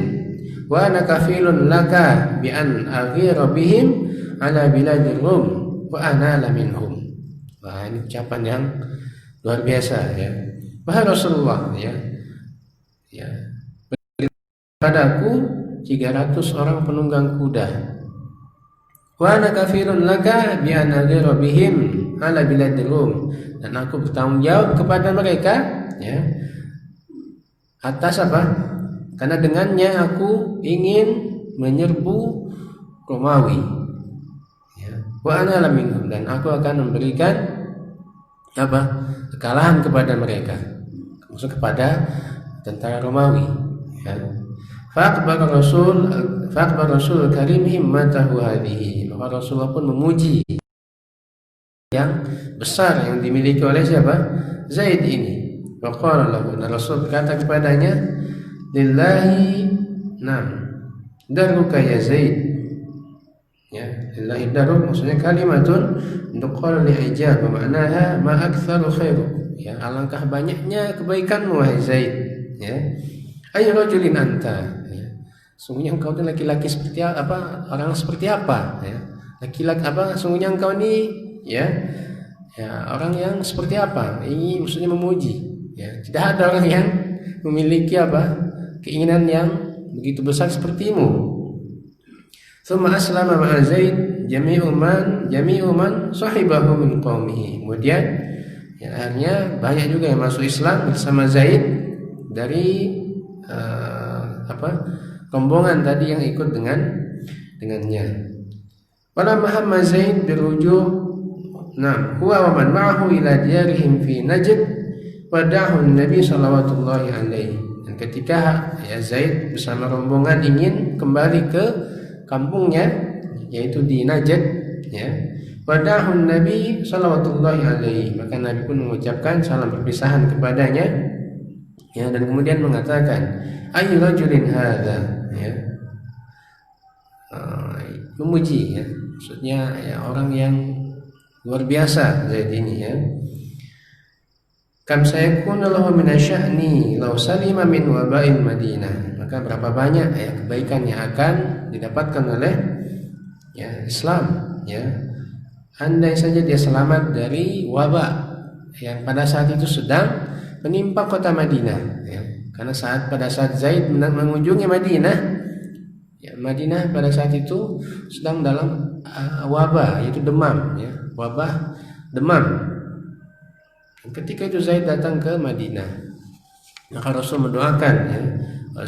wa ana kafilun laka bi an aghira bihim ala biladir Rum wa ana la minhum." Wah, ini ucapan yang luar biasa ya. Wahai Rasulullah ya. Ya. Padaku 300 orang penunggang kuda. Wa ana kafirun laka bi an aghira bihim ala biladir Rum, dan aku bertanggung jawab kepada mereka ya. Atas apa? Karena dengannya aku ingin menyerbu Romawi. Ya. Wa ana la minhum, dan aku akan memberikan apa? Kekalahan kepada mereka. Maksud kepada tentara Romawi. Ya. Fa'akbar Rasul Karim himmatahu hadhihi. Maka Rasulullah pun memuji yang besar yang dimiliki oleh siapa? Zaid ini. Waqala lahu, Rasul berkata kepadanya, lillahi nam daruka ya Zaid. Ya, lillahi daruk maksudnya kalimatun nuqal li ijab, maknaha ma aktsaru khairu. Ya, alangkah banyaknya kebaikanmu wahai Zaid. Ya. Ay rajulin anta. Ya. Sungguhnya engkau itu laki-laki seperti apa? Orang seperti apa? Ya. Laki-laki apa? Sungguhnya engkau ini ya. Ya, orang yang seperti apa? Ini maksudnya memuji. Ya, tidak ada orang yang memiliki apa? Keinginan yang begitu besar sepertimu. Tsumma aslama ma'a Zaid jami'u man sahibahu min qaumihi. Kemudian ya, akhirnya banyak juga yang masuk Islam bersama Zaid dari rombongan tadi yang ikut dengannya. Wala mahamma Zaid biruju' huwa wa man ma'ahu ila diyarihim fi Najd wada'ahu Nabi sallallahu alaihi. Dan ketika ya Zaid bersama rombongan ingin kembali ke kampungnya yaitu di Najd, ya, wada'ahu Nabi sallallahu alaihi, maka Nabi pun mengucapkan salam perpisahan kepadanya, ya, dan kemudian mengatakan ayyu rajulin hadza, ya, memuji, ya, maksudnya ya orang yang luar biasa Zaid ini, ya. Kam sayakunu lahu min asy'ani law salima min waba'il Madinah, maka berapa banyak ya kebaikan yang akan didapatkan oleh ya Islam, ya, andai saja dia selamat dari wabah yang pada saat itu sedang menimpa kota Madinah, ya. Karena pada saat Zaid mengunjungi Madinah, ya, Madinah pada saat itu sedang dalam wabah, yaitu demam, ya, wabah demam. Ketika itu Zaid datang ke Madinah, maka Rasul mendoakan, ya,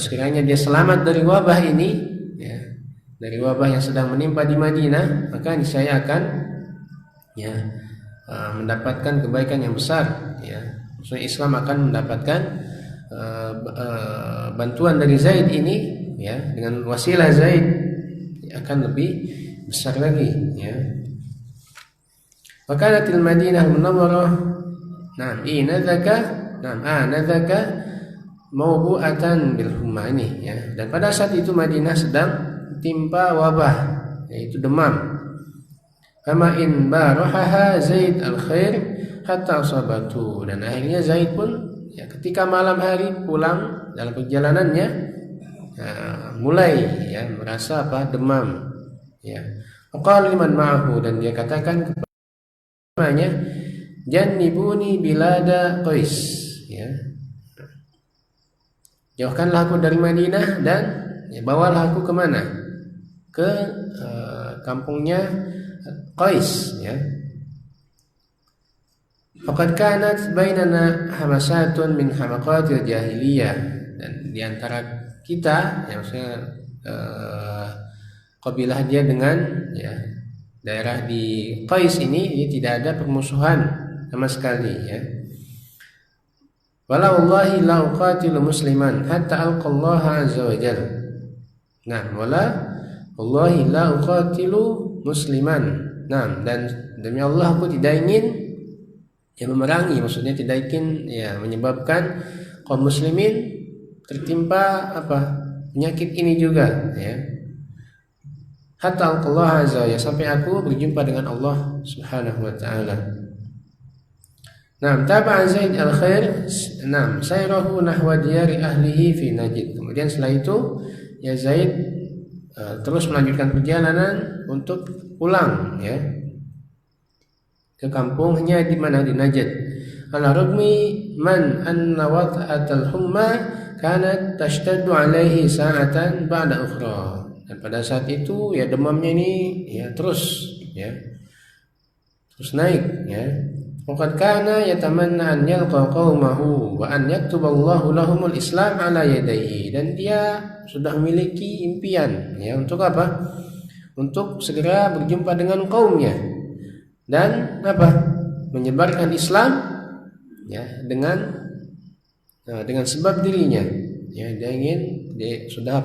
sekiranya dia selamat dari wabah ini, ya, dari wabah yang sedang menimpa di Madinah, maka niscaya akan ya mendapatkan kebaikan yang besar, ya. Maksudnya Islam akan mendapatkan bantuan dari Zaid ini, ya, dengan wasilah Zaid akan lebih besar lagi, ya. Wakanatil Madinah Munawwarah nadzaka mawbu'atan bil humma ini, ya. Dan pada saat itu Madinah sedang timpa wabah, yaitu demam. Kama in barahaha Zaid al-khair hatta asabatu, dan akhirnya Zaid pun ya ketika malam hari pulang dalam perjalanannya mulai ya merasa demam, ya. Qala liman ma'ahu, dan dia katakan kepadanya jannibuni bilada Qais, ya, jauhkanlah aku dari Madinah dan ya, bawalah aku kemana, ke kampungnya Qais, ya. Faqad kanat bainana hamasatun min hamaqatil jahiliyah, dan di antara kita, ya, maksudnya kabilah dia dengan ya daerah di Qais ini tidak ada permusuhan sama sekali, ya. Wala wallahi la uqatilu musliman hatta alqallaha azza wa jalla. Nah, wala wallahi la uqatilu musliman. Nah, dan demi Allah aku tidak ingin ya memerangi, maksudnya tidak ingin ya menyebabkan kaum muslimin tertimpa penyakit ini juga, ya. Hatta alqallaha azza wa jalla, sampai aku berjumpa dengan Allah Subhanahu wa taala. Taba'a Zaid al-khair, sayrahu nahwa diyari ahlihi fi Najd. Kemudian setelah itu ya Zaid terus melanjutkan perjalanan untuk pulang, ya, ke kampungnya di mana, di Najd. Ala rugmi man anna wat'atal humma kanat tashtaddu alaihi sa'atan ba'da ukhra. Dan pada saat itu ya demamnya ini ya terus naik, ya. Waqad kana yatamanna an yalqa qaumahu wa an yaktuballahu lahumul Islam ala yadayhi, dan dia sudah memiliki impian, ya, untuk apa? Untuk segera berjumpa dengan kaumnya dan menyebarkan Islam, ya, dengan sebab dirinya, ya. Dia sudah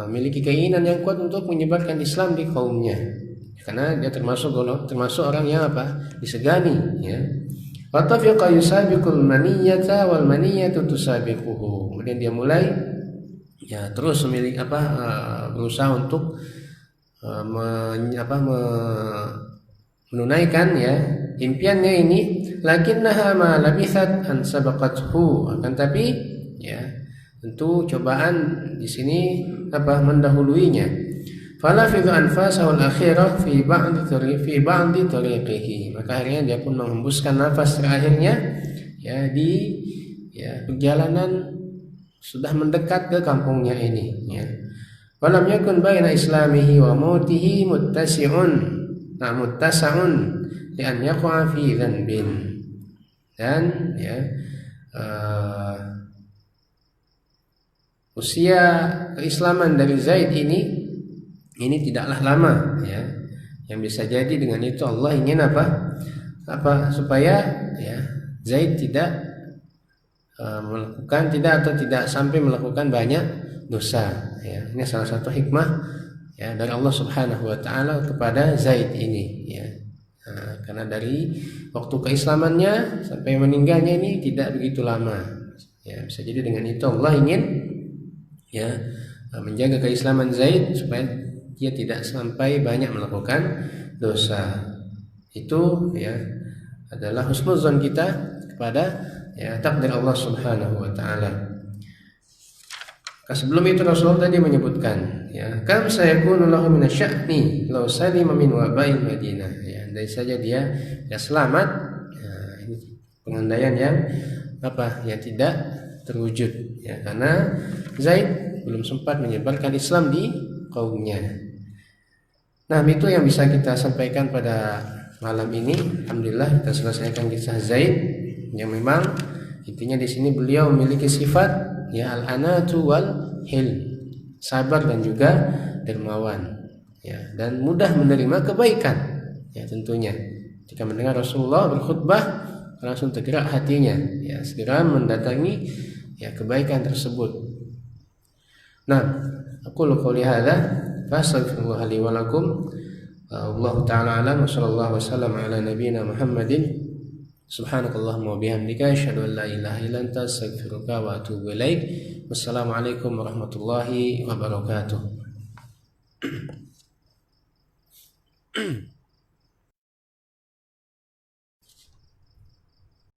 memiliki keinginan yang kuat untuk menyebarkan Islam di kaumnya, karena dia termasuk orang yang disegani, ya. Fatafiqa yusabiqul maniyata wal maniyatu tusabiquhu. Kemudian dia mulai ya terus berusaha untuk menunaikan ya impiannya ini, lakinnaha ma labithat an sabaqathu, akan tapi ya tentu cobaan di sini mendahuluinya. Fala fi anfasahu al-akhirah fi ba'di tariqihi, maka akhirnya dia pun menghembuskan nafas terakhirnya ya di perjalanan sudah mendekat ke kampungnya ini ya. Walam yakun baina islamihi wa mautihi muttasi'un li an yaqa fi dhanbin. Dan ya usia keislaman dari Zaid ini tidaklah lama ya. Yang bisa jadi dengan itu Allah ingin supaya ya Zaid tidak tidak sampai melakukan banyak dosa ya. Ini salah satu hikmah ya dari Allah Subhanahu wa taala kepada Zaid ini ya. Karena dari waktu keislamannya sampai meninggalnya ini tidak begitu lama ya. Bisa jadi dengan itu Allah ingin ya menjaga keislaman Zaid supaya dia tidak sampai banyak melakukan dosa. Itu ya adalah husnuzon kita kepada ya takdir Allah Subhanahu wa taala. Sebelum itu Rasulullah tadi menyebutkan ya, kam sayakunu lahu minasya'ni law salima min waba'il Madinah ya, andai saja dia selamat ya, ini pengandaian yang yang tidak terwujud ya, karena Zaid belum sempat menyebarkan Islam di kaumnya. Nah, itu yang bisa kita sampaikan pada malam ini. Alhamdulillah kita selesaikan kisah Zaid yang memang intinya di sini beliau memiliki sifat ya al-anatu wal hilm, sabar dan juga dermawan ya, dan mudah menerima kebaikan ya. Tentunya jika mendengar Rasulullah berkhutbah langsung tergerak hatinya ya, segera mendatangi ya kebaikan tersebut. Nah, aku qouli hadza fastaghfirullah li wa lakum. Wallahu ta'ala alam, wa sallallahu wasallam ala nabiyyina Muhammadin. Subhanakallahumma wa bihamdika asyhadu an la ilaha illa anta astaghfiruka wa atubu ilaik. Wassalamualaikum warahmatullahi wabarakatuh.